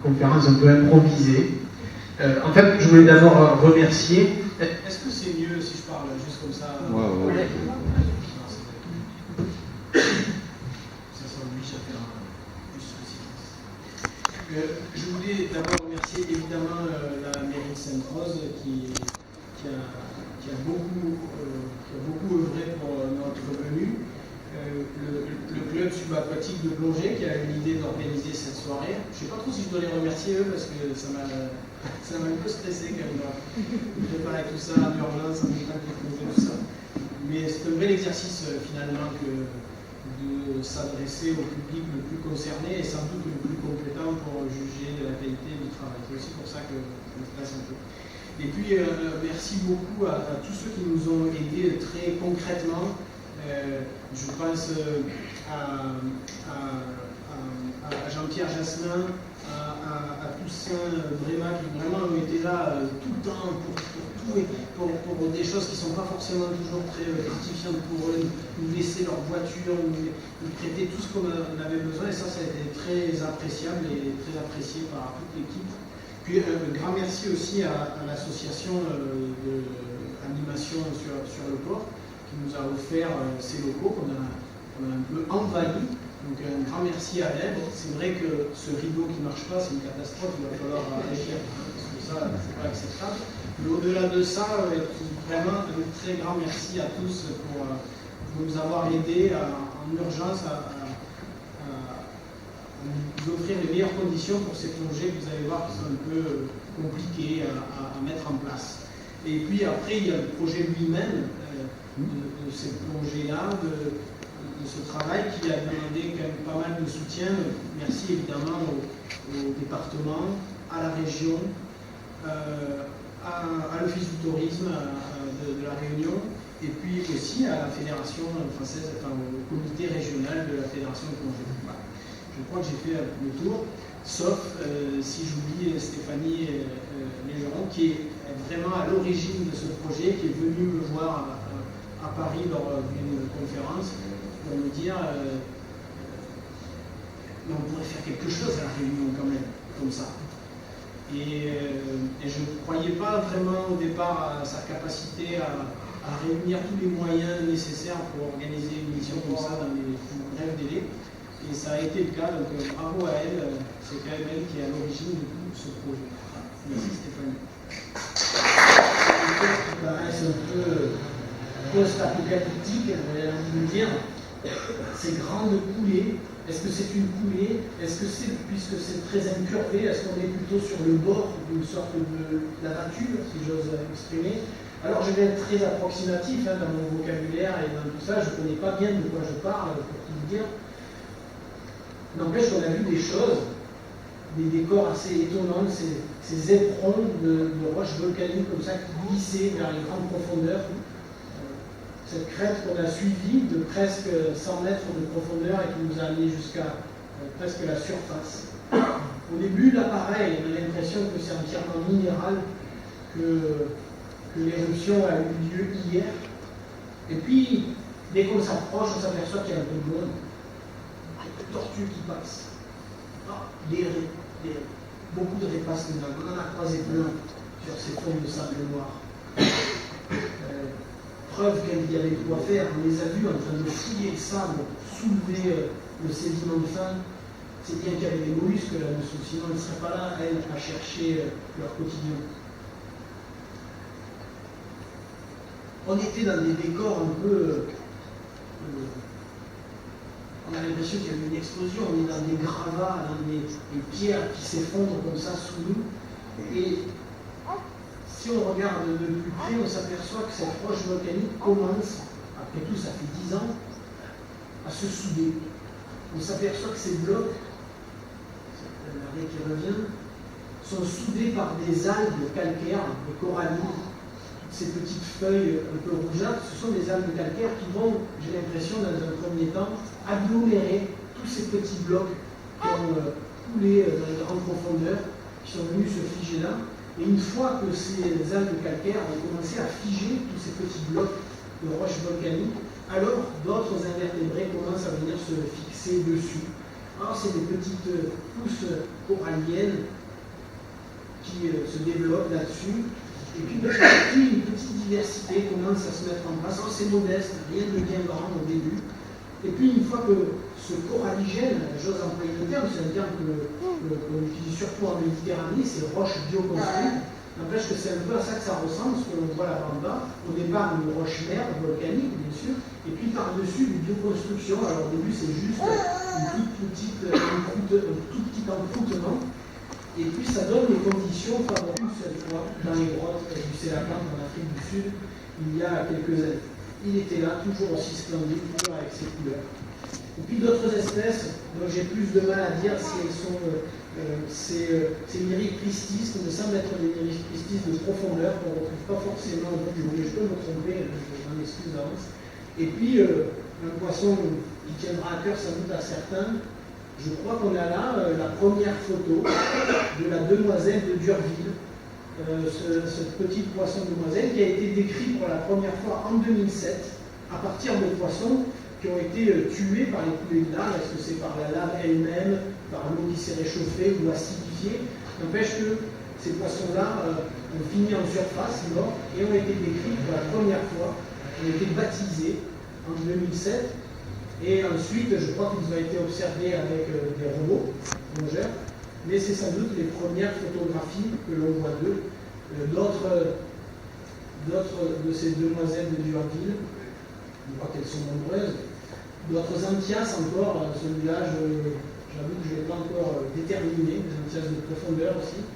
conférence un peu improvisée. En fait, je voulais d'abord remercier. Est-ce que c'est mieux si je parle juste comme ça? Ouais. Ça s'oblige à faire plus de silence. Je voulais d'abord remercier évidemment la mairie de Sainte-Rose qui a beaucoup œuvré pour notre venue. Le club subaquatique de plongée qui a eu l'idée d'organiser cette soirée. Je ne sais pas trop si je dois les remercier eux parce que ça m'a un peu stressé quand même de préparer tout ça en urgence, en même temps que tout ça. Mais c'est un bel exercice finalement que de s'adresser au public le plus concerné et sans doute le plus compétent pour juger de la qualité du travail. C'est aussi pour ça que ça me stresse un peu. Et puis merci beaucoup à tous ceux qui nous ont aidés très concrètement. Je pense à Jean-Pierre Jasmin, à Toussaint Bréma qui vraiment ont été là tout le temps pour tout et pour des choses qui ne sont pas forcément toujours très gratifiantes pour eux, nous laisser leur voiture, nous prêter tout ce qu'on avait besoin et ça a été très appréciable et très apprécié par toute l'équipe. Puis un grand merci aussi à l'association d'animation sur le port qui nous a offert ces locaux qu'on a un peu envahis. Donc un grand merci à elle. C'est vrai que ce rideau qui ne marche pas, c'est une catastrophe, il va falloir agir, parce que ça, c'est pas acceptable. Mais au-delà de ça, vraiment un très grand merci à tous pour nous avoir aidés en urgence à nous offrir les meilleures conditions pour ces plongées que vous allez voir qui sont un peu compliquées à mettre en place. Et puis après, il y a le projet lui-même de cette plongée-là, de ce travail qui a demandé quand même pas mal de soutien. Merci évidemment au département, à la région, à l'Office du tourisme de la Réunion, et puis aussi à la Fédération française, enfin au comité régional de la Fédération de plongée. Voilà. Je crois que j'ai fait le tour, sauf si j'oublie Stéphanie Légeron, qui est vraiment à l'origine de ce projet, qui est venue me voir à Paris lors d'une conférence pour me dire on pourrait faire quelque chose à la Réunion quand même, comme ça. Et je ne croyais pas vraiment au départ à sa capacité à réunir tous les moyens nécessaires pour organiser une mission comme ça dans les plus brefs délais. Et ça a été le cas, donc bravo à elle, c'est quand même elle qui est à l'origine de tout ce projet. Merci Stéphanie. Qui paraissent un peu post-apocalyptiques, j'avais envie de dire, ces grandes coulées, est-ce que c'est une coulée? Est-ce que c'est, puisque c'est très incurvé, est-ce qu'on est plutôt sur le bord d'une sorte de lavature, si j'ose exprimer? Alors je vais être très approximatif dans mon vocabulaire et dans tout ça, je ne connais pas bien de quoi je parle, pour tout vous dire. N'empêche qu'on a vu des choses, des décors assez étonnants, ces éperons de roches volcaniques comme ça qui glissaient vers les grandes profondeurs. Cette crête qu'on a suivie de presque 100 mètres de profondeur et qui nous a amené jusqu'à presque la surface. Au début, là pareil, on a l'impression que c'est entièrement minéral, que l'éruption a eu lieu hier. Et puis, dès qu'on s'approche, on s'aperçoit qu'il y a un peu de monde. De tortues qui passent. Beaucoup de rapaces dedans. On en a croisé plein sur ces fonds de sable noir. Preuve qu'il y avait de quoi faire. On les a vus en train de fouiller le sable, soulever le sédiment de fin. C'est bien qu'il y avait des mollusques là-dessous, sinon ils ne seraient pas là, elles, à chercher leur quotidien. On était dans des décors un peu. On a l'impression qu'il y a eu une explosion, on est dans des gravats, dans des pierres qui s'effondrent comme ça sous nous. Et si on regarde de plus près, on s'aperçoit que cette roche volcanique commence, après tout ça fait 10 ans, à se souder. On s'aperçoit que ces blocs, c'est l'arrêt qui revient, sont soudés par des algues calcaires, des corallines. Ces petites feuilles un peu rougeâtres, ce sont des algues calcaires qui vont, j'ai l'impression, dans un premier temps, agglomérer tous ces petits blocs qui ont coulé dans les grandes profondeurs, qui sont venus se figer là. Et une fois que ces algues calcaires ont commencé à figer tous ces petits blocs de roches volcaniques, alors d'autres invertébrés commencent à venir se fixer dessus. Alors c'est des petites pousses coralliennes qui se développent là-dessus. Et puis petit à petit, une petite diversité commence à se mettre en place. C'est modeste, rien de bien grand au début. Et puis une fois que ce coralligène, j'ose employer le terme, c'est un terme qu'on utilise surtout en Méditerranée, c'est roche bioconstruite. N'empêche que c'est un peu à ça que ça ressemble, ce que l'on voit là en bas. Au départ, une roche mère volcanique, bien sûr, et puis par-dessus, une bioconstruction. Alors au début, c'est juste un tout petit encroûtement. Et puis ça donne les conditions favorables cette fois dans les grottes du Sélacanthe en Afrique du Sud, il y a quelques années. Il était là, toujours aussi splendide, toujours avec ses couleurs. Et puis d'autres espèces dont j'ai plus de mal à dire si elles sont ces Myrichristis, qui me semblent être des Myrichristis de profondeur, qu'on ne retrouve pas forcément au bout du monde. Je peux me tromper, je m'en excuse d'avance. Et puis un poisson qui tiendra à cœur sans doute à certains. Je crois qu'on a là la première photo de la demoiselle de Durville, ce petit poisson demoiselle qui a été décrit pour la première fois en 2007 à partir de poissons qui ont été tués par les coulées de lave. Est-ce que c'est par la lave elle-même, par l'eau qui s'est réchauffée ou acidifiée? N'empêche que ces poissons-là ont fini en surface, morts, et ont été décrits pour la première fois, ont été baptisés en 2007. Et ensuite, je crois qu'ils ont été observés avec des robots plongeurs, mais c'est sans doute les premières photographies que l'on voit d'eux. D'autres de ces demoiselles de Durville, je crois qu'elles sont nombreuses, d'autres Anthias encore, celui-là, j'avoue que je ne l'ai pas encore déterminé, des Anthias de profondeur aussi.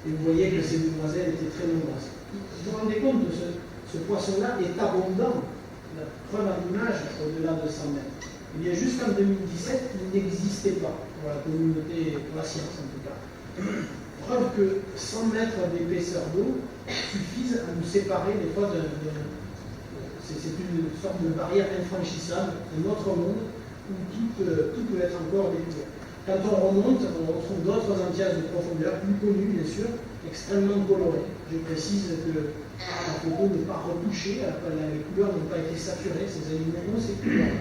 Et vous voyez que ces demoiselles étaient très nombreuses. Vous vous rendez compte que ce poisson-là est abondant. La preuve à l'image au-delà de 100 mètres. Il y a jusqu'en 2017, il n'existait pas pour la communauté, pour la science en tout cas. Preuve que 100 mètres d'épaisseur d'eau suffisent à nous séparer des fois c'est une sorte de barrière infranchissable, un autre monde où tout peut être encore découvert. Quand on remonte, on retrouve d'autres Anthias de profondeur, plus connus bien sûr, extrêmement colorés. Je précise que la photo n'est pas retouchée, les couleurs n'ont pas été saturées, ces animaux ont ces couleurs.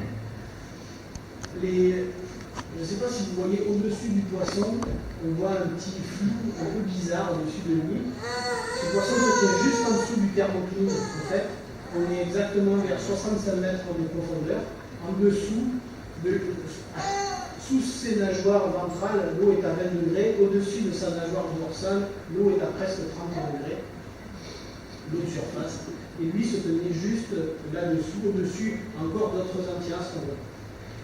Je ne sais pas si vous voyez au-dessus du poisson, on voit un petit flou un peu bizarre au-dessus de lui. Ce poisson se tient juste en dessous du thermocline, en fait. On est exactement vers 65 mètres de profondeur. En dessous, sous ses nageoires ventrales, l'eau est à 20 degrés. Au-dessus de sa nageoire dorsale, l'eau est à presque 30 degrés. L'eau de surface. Et lui se tenait juste là-dessous, au-dessus, encore d'autres Anthias qu'on voit.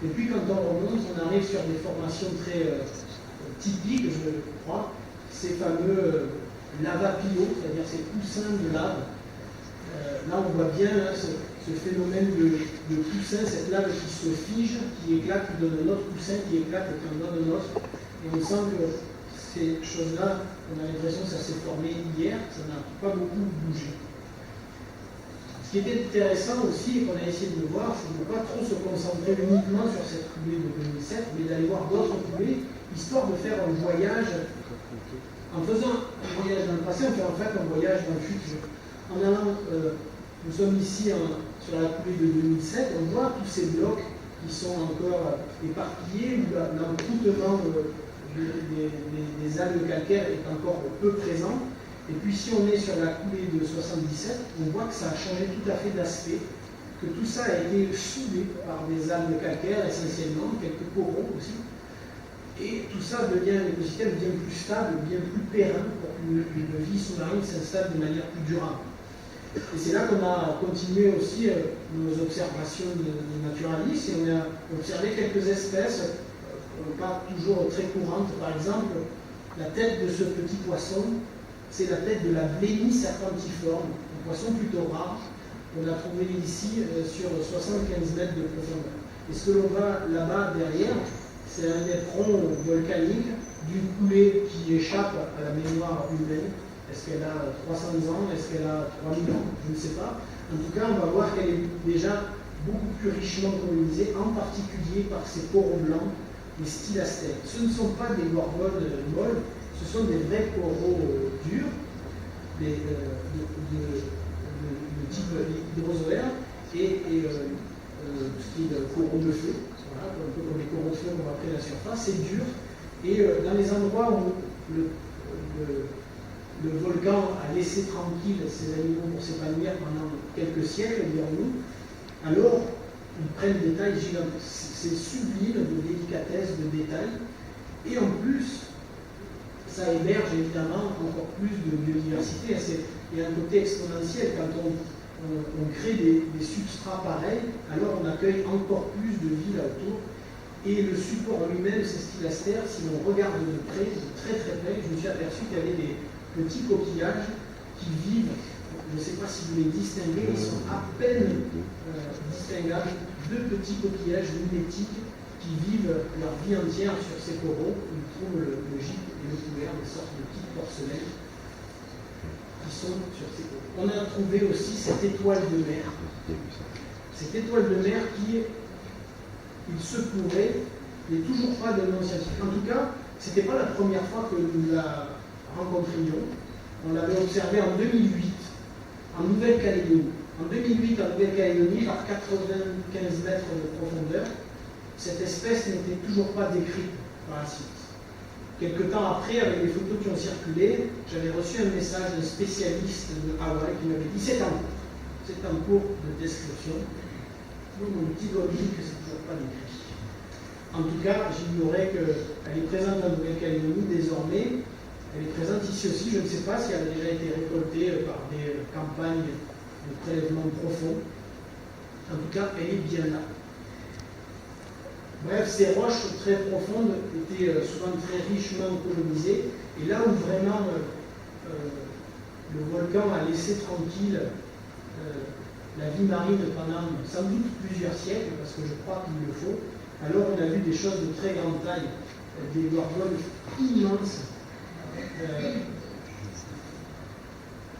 Et puis quand on remonte, on arrive sur des formations très typiques, je crois, ces fameux lavapillos, c'est-à-dire ces poussins de lave. Là, on voit bien ce phénomène de poussin, cette lave qui se fige, qui éclate, qui donne un autre poussin, qui éclate et qui en donne un autre. Et on sent que ces choses-là, on a l'impression que ça s'est formé hier, ça n'a pas beaucoup bougé. Ce qui était intéressant aussi, et qu'on a essayé de voir, c'est de ne pas trop se concentrer uniquement sur cette coulée de 2007, mais d'aller voir d'autres coulées, histoire de faire un voyage. En faisant un voyage dans le passé, on fait en fait un voyage dans le futur. En allant, nous sommes ici sur la coulée de 2007, on voit tous ces blocs qui sont encore éparpillés, où l'encroûtement des algues calcaires est encore peu présent. Et puis si on est sur la coulée de 77, on voit que ça a changé tout à fait d'aspect, que tout ça a été soudé par des algues calcaires essentiellement, quelques coraux aussi. Et tout ça devient un écosystème bien plus stable, bien plus périn, pour qu'une vie sous-marine s'installe de manière plus durable. Et c'est là qu'on a continué aussi nos observations de naturalistes, et on a observé quelques espèces, pas toujours très courantes. Par exemple, la tête de ce petit poisson, c'est la tête de la blénie serpentiforme, un poisson plutôt rare, qu'on a trouvé ici sur 75 mètres de profondeur. Et ce que l'on voit là-bas derrière, c'est un éperon volcanique d'une coulée qui échappe à la mémoire humaine. Est-ce qu'elle a 300 ans? Est-ce qu'elle a 3000 ans? Je ne sais pas. En tout cas, on va voir qu'elle est déjà beaucoup plus richement colonisée, en particulier par ces coraux blancs, les stylastères. Ce ne sont pas des gorgones molles, ce sont des vrais coraux durs, de type hydrozoaire, et ce qui est coraux de feu, voilà, un peu comme les coraux de feu qu'on voit près de la surface, c'est dur. Et dans les endroits où le volcan a laissé tranquille ces animaux pour s'épanouir pendant quelques siècles, dirons-nous, alors ils prennent des tailles gigantesques. C'est sublime de délicatesse, de détail. Et en plus, ça émerge évidemment encore plus de biodiversité. Il y a un côté exponentiel. Quand on crée des substrats pareils, alors on accueille encore plus de vie là autour. Et le support lui-même, ces stylastères, si on regarde de près, de très très près, je me suis aperçu qu'il y avait des petits coquillages qui vivent, je ne sais pas si vous les distinguez, ils sont à peine distinguables, deux petits coquillages mimétiques qui vivent leur vie entière sur ces coraux. Ils trouvent le gîte et le couvert, des sortes de petites porcelaines qui sont sur ces coraux. On a trouvé aussi cette étoile de mer. Cette étoile de mer qui, il se pourrait, n'est toujours pas de nom scientifique. En tout cas, ce n'était pas la première fois que nous la rencontrions. On l'avait observée en 2008, en Nouvelle-Calédonie. En 2008, en Nouvelle-Calédonie, par 95 mètres de profondeur, cette espèce n'était toujours pas décrite par la science. Quelque temps après, avec les photos qui ont circulé, j'avais reçu un message d'un spécialiste de Hawaï qui m'avait dit c'est en cours de description. Donc mon petit doigt dit que c'est toujours pas décrit. En tout cas, j'ignorais qu'elle est présente en Nouvelle-Calédonie désormais. Elle est présente ici aussi. Je ne sais pas si elle a déjà été récoltée par des campagnes de prélèvement profond. En tout cas, elle est bien là. Bref, ces roches très profondes étaient souvent très richement colonisées. Et là où vraiment le volcan a laissé tranquille la vie marine pendant sans doute plusieurs siècles, parce que je crois qu'il le faut, alors on a vu des choses de très grande taille, des gorgones immenses.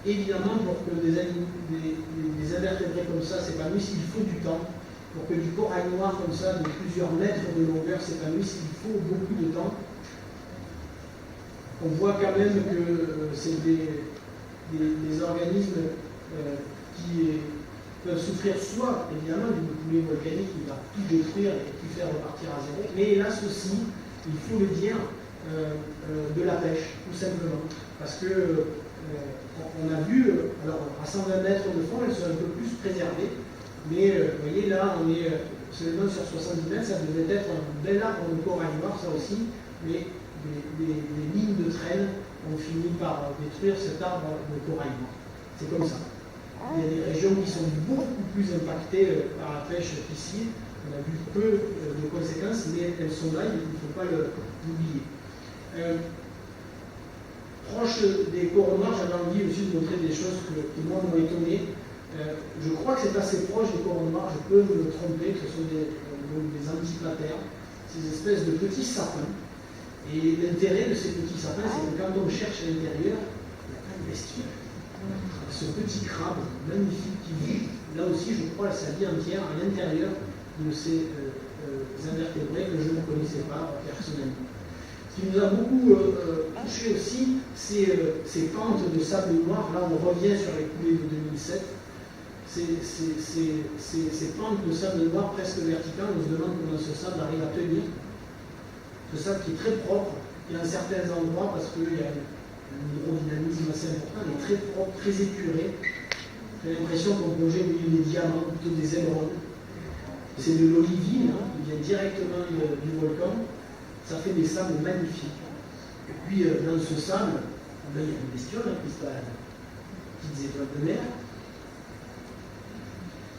Évidemment, pour que des invertébrés comme ça s'épanouissent, il faut du temps. Pour que du corail noir comme ça, de plusieurs mètres de longueur s'épanouisse, il faut beaucoup de temps. On voit quand même que c'est des organismes qui peuvent souffrir soit évidemment d'une coulée volcanique qui va tout détruire et tout faire repartir à zéro, mais hélas aussi, il faut le dire, de la pêche, tout simplement. Parce que on a vu, alors à 120 mètres de fond, elles sont un peu plus préservées, mais vous voyez là, on est seulement sur 70 mètres, ça devait être un bel arbre de corail noir, ça aussi, mais les lignes de traîne ont fini par détruire cet arbre de corail noir. C'est comme ça. Il y a des régions qui sont beaucoup plus impactées par la pêche qu'ici. On a vu peu de conséquences, mais elles sont là, il ne faut pas l'oublier. Proche des coraux noirs, j'avais envie aussi de montrer des choses qui moi m'ont étonné. Je crois que c'est assez proche des coraux noirs, je peux me tromper, que ce sont des antipatères, ces espèces de petits sapins. Et l'intérêt de ces petits sapins, c'est que quand on cherche à l'intérieur, il y a plein de bestioles. Ce petit crabe magnifique qui vit, là aussi je crois sa vie entière à l'intérieur de ces invertébrés que je ne connaissais pas personnellement. Ce qui nous a beaucoup touché aussi, c'est ces pentes de sable noir. Là on revient sur les coulées de 2007. Ces pentes de sable noir presque verticales, on se demande comment ce sable arrive à tenir. Ce sable qui est très propre, et à certains endroits, parce qu'il y a un hydrodynamisme assez important, il est très propre, très épuré. J'ai l'impression qu'on plongeait au milieu des diamants, plutôt des émeraudes. C'est de l'olivine, qui vient directement du volcan. Ça fait des sables magnifiques. Et puis dans ce sable, il y a des bestioles qui se baladent, petites étoiles de mer,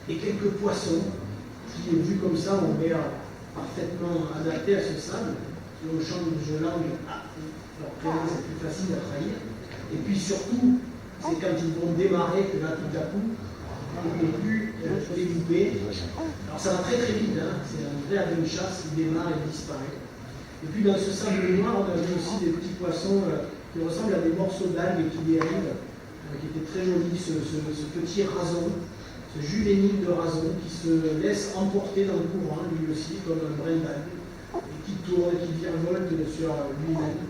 et quelques poissons qui, vus comme ça, ont l'air parfaitement adaptés à ce sable. Si on change de langue, leur prénom c'est plus facile à trahir. Et puis surtout, c'est quand ils vont démarrer que là tout à coup, on ne peut plus les louper. Alors ça va très très vite, hein. C'est un vrai avion de chasse, il démarre et il disparaît. Et puis dans ce sable noir, on a vu aussi des petits poissons qui ressemblent à des morceaux d'algues qui dérivent, qui étaient très jolis, ce petit rason, ce juvénile de rason qui se laisse emporter dans le courant, lui aussi, comme un brin d'algue, et qui tourne, qui virevolte sur lui-même.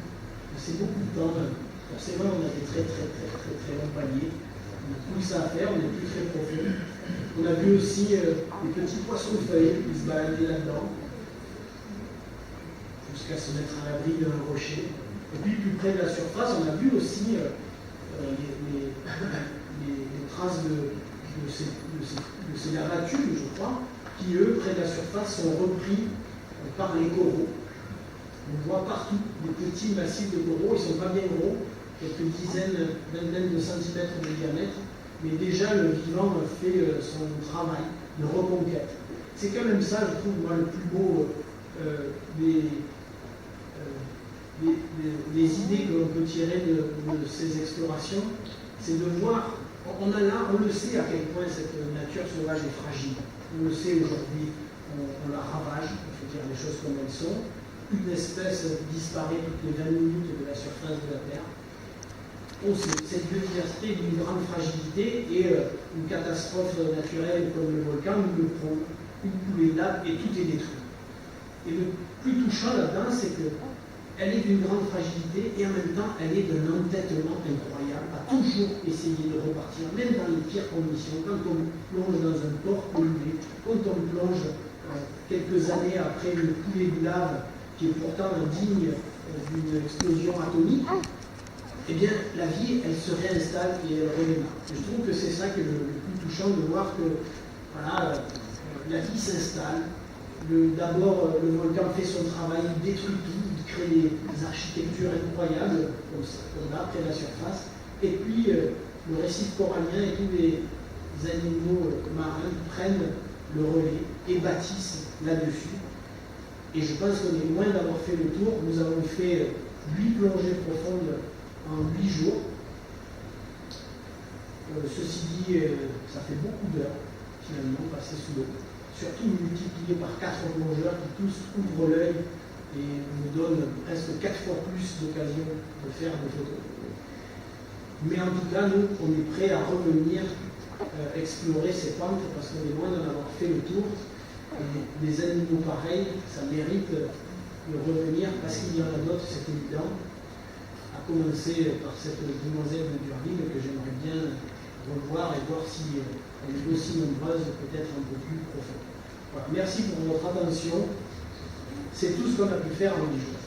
C'est beaucoup de temps. Forcément, on a des très longs paliers. On a tout ça à faire, on est plus très profond. On a vu aussi des petits poissons feuilles qui se baladaient là-dedans. jusqu'à se mettre à l'abri d'un rocher. Et puis plus près de la surface, on a vu aussi les traces de ces lavatules, je crois, qui eux, près de la surface, sont repris par les coraux. On voit partout des petits massifs de coraux, ils ne sont pas bien gros, quelques dizaines, vingtaines de centimètres de diamètre, mais déjà le vivant fait son travail de reconquête. C'est quand même ça, je trouve, moi, le plus beau des idées que l'on peut tirer de ces explorations, c'est de voir, on le sait à quel point cette nature sauvage est fragile. On le sait aujourd'hui, on la ravage, il faut dire les choses comme elles sont. Une espèce disparaît toutes les 20 minutes de la surface de la Terre. On sait, cette biodiversité est d'une grande fragilité et une catastrophe naturelle comme le volcan nous le prouve. Une coulée de lave et tout est détruit. Et le plus touchant là-dedans, c'est qu'elle est d'une grande fragilité et en même temps, elle est d'un entêtement incroyable, à toujours essayer de repartir, même dans les pires conditions. Quand on plonge dans un port pollué, quand on plonge quelques années après une coulée de lave qui est pourtant digne d'une explosion atomique, eh bien, la vie, elle se réinstalle et elle redémarre. Je trouve que c'est ça qui est le plus touchant, de voir que, voilà, la vie s'installe. D'abord, le volcan fait son travail, il détruit tout, il crée des architectures incroyables, comme là, près de la surface. Et puis, le récif corallien et tous les animaux marins prennent le relais et bâtissent là-dessus. Et je pense qu'on est loin d'avoir fait le tour. Nous avons fait 8 plongées profondes en 8 jours. Ceci dit, ça fait beaucoup d'heures, finalement, passées sous l'eau. Surtout multiplié par 4 plongeurs qui tous ouvrent l'œil et nous donnent presque 4 fois plus d'occasion de faire des photos. Mais en tout cas, nous, on est prêts à revenir explorer ces pentes parce qu'on est loin d'en avoir fait le tour. Et des animaux pareils, ça mérite de revenir parce qu'il y en a d'autres, c'est évident. À commencer par cette demoiselle de Durville que j'aimerais bien revoir et voir si elle est aussi nombreuse, peut-être un peu plus profonde. Voilà. Merci pour votre attention. C'est tout ce qu'on a pu faire en 10 jours.